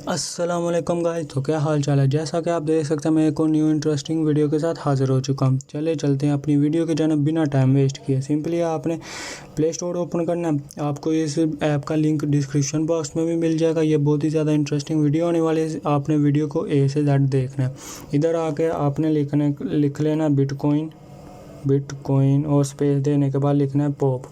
अस्सलामुअलैकुम गाइस। तो क्या हाल चाल है। जैसा कि आप देख सकते हैं मैं एक और न्यू इंटरेस्टिंग वीडियो के साथ हाजिर हो चुका हूं। चले चलते हैं अपनी वीडियो की जानब बिना टाइम वेस्ट किए। सिंपली आपने प्ले स्टोर ओपन करना है। आपको इस ऐप का लिंक डिस्क्रिप्शन बॉक्स में भी मिल जाएगा। ये बहुत ही ज़्यादा इंटरेस्टिंग वीडियो होने वाली है। आपने वीडियो को ए से जेड देखना है। इधर आके आपने लिख लेना बिटकॉइन और स्पेस देने के बाद लिखना है पॉप।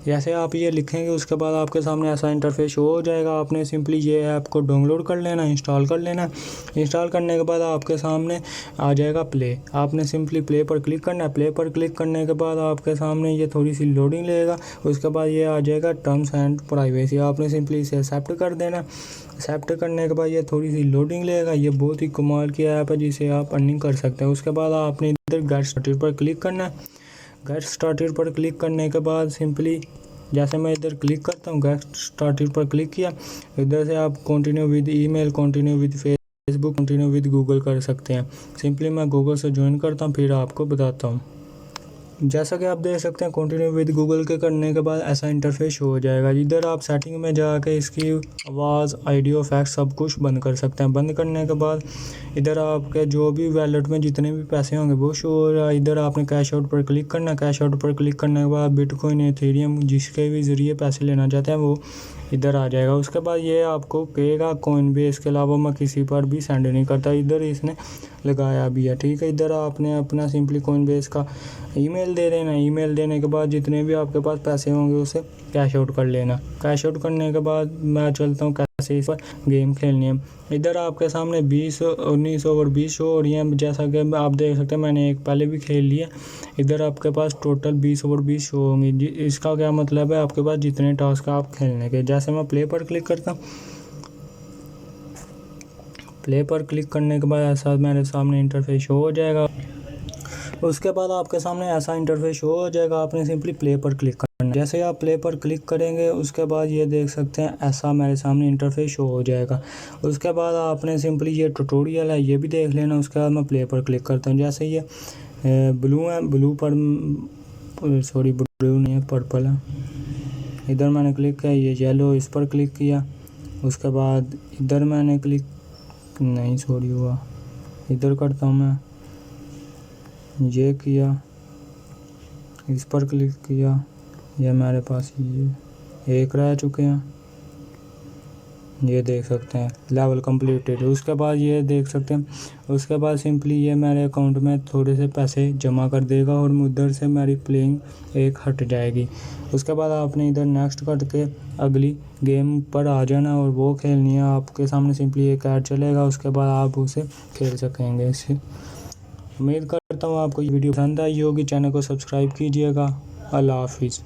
जैसे आप ये लिखेंगे उसके बाद आपके सामने ऐसा इंटरफेस शो हो जाएगा। आपने सिंपली ये ऐप को डाउनलोड कर लेना, इंस्टॉल कर लेना। इंस्टॉल करने के बाद आपके सामने आ जाएगा प्ले। आपने सिंपली प्ले पर क्लिक करना है। प्ले पर क्लिक करने के बाद आपके सामने ये थोड़ी सी लोडिंग लेगा। उसके बाद ये आ जाएगा टर्म्स एंड प्राइवेसी। आपने सिंपली इसे एक्सेप्ट कर देना। एक्सेप्ट करने के बाद ये थोड़ी सी लोडिंग लेगा। ये बहुत ही कमाल की ऐप है जिसे आप अर्निंग कर सकते हैं। उसके बाद आपने इधर गेट स्टार्टेड पर क्लिक करना है। गेट स्टार्टेड पर क्लिक करने के बाद सिंपली जैसे मैं इधर क्लिक करता हूँ, गेट स्टार्टेड पर क्लिक किया, इधर से आप continue with email, continue with Facebook, continue with Google कर सकते हैं। सिंपली मैं गूगल से ज्वाइन करता हूँ, फिर आपको बताता हूँ। जैसा कि आप देख सकते हैं कंटिन्यू विद गूगल के करने के बाद ऐसा इंटरफेस हो जाएगा। इधर आप सेटिंग में जाके इसकी आवाज़, ऑडियो इफेक्ट सब कुछ बंद कर सकते हैं। बंद करने के बाद इधर आपके जो भी वैलेट में जितने भी पैसे होंगे वो शो हो रहा है। इधर आपने कैश आउट पर क्लिक करना है। कैश आउट पर क्लिक करने के बाद बिटकॉइन, एथेरियम जिसके भी ज़रिए पैसे लेना चाहते हैं वो इधर आ जाएगा। उसके बाद ये आपको कहेगा कॉइनबेस के अलावा मैं किसी पर भी सेंड नहीं करता। इधर इसने लगाया भी है, ठीक है। इधर आपने अपना सिंपली कॉइनबेस का ईमेल दे देना। ईमेल देने के बाद जितने भी आपके पास पैसे होंगे उसे कैश आउट कर लेना। कैश आउट करने के बाद मैं चलता हूँ कैसे इस पर गेम खेलनी है। इधर आपके सामने 20, 19 ओवर 20 शो हो रही है। जैसा कि आप देख सकते हैं मैंने एक पहले भी खेल लिया। इधर आपके पास टोटल 20 ओवर 20 शो होंगी। इसका क्या मतलब है, आपके पास जितने टास्क आप खेलने के। जैसे मैं प्ले पर क्लिक करता हूँ, प्ले पर क्लिक करने के बाद ऐसा मेरे सामने इंटरफेस शो हो जाएगा। उसके बाद आपके सामने ऐसा इंटरफेस शो हो जाएगा। आपने सिंपली प्ले पर क्लिक करना। जैसे आप प्ले पर क्लिक करेंगे उसके बाद ये देख सकते हैं ऐसा मेरे सामने इंटरफेस शो हो जाएगा। उसके बाद आपने सिंपली ये ट्यूटोरियल है ये भी देख लेना। उसके बाद मैं प्ले पर क्लिक करता हूँ। जैसे ये ब्लू है, ब्लू पर सॉरी ब्लू नहीं है, पर्पल है। इधर मैंने क्लिक किया, ये येलो, इस पर क्लिक किया। उसके बाद इधर मैंने क्लिक नहीं सॉरी हुआ, इधर करता हूँ मैं, ये किया, इस पर क्लिक किया, ये मेरे पास ये एक रह चुके हैं। ये देख सकते हैं लेवल कंप्लीटेड। उसके बाद ये देख सकते हैं, उसके बाद सिंपली ये मेरे अकाउंट में थोड़े से पैसे जमा कर देगा और उधर से मेरी प्लेइंग एक हट जाएगी। उसके बाद आपने इधर नेक्स्ट करके अगली गेम पर आ जाना और वो खेलनी है। आपके सामने सिंपली एक ऐड चलेगा, उसके बाद आप उसे खेल सकेंगे। इससे उम्मीद करता हूँ आपको ये वीडियो पसंद आई होगी। चैनल को सब्सक्राइब कीजिएगा। अल्लाह हाफिज़।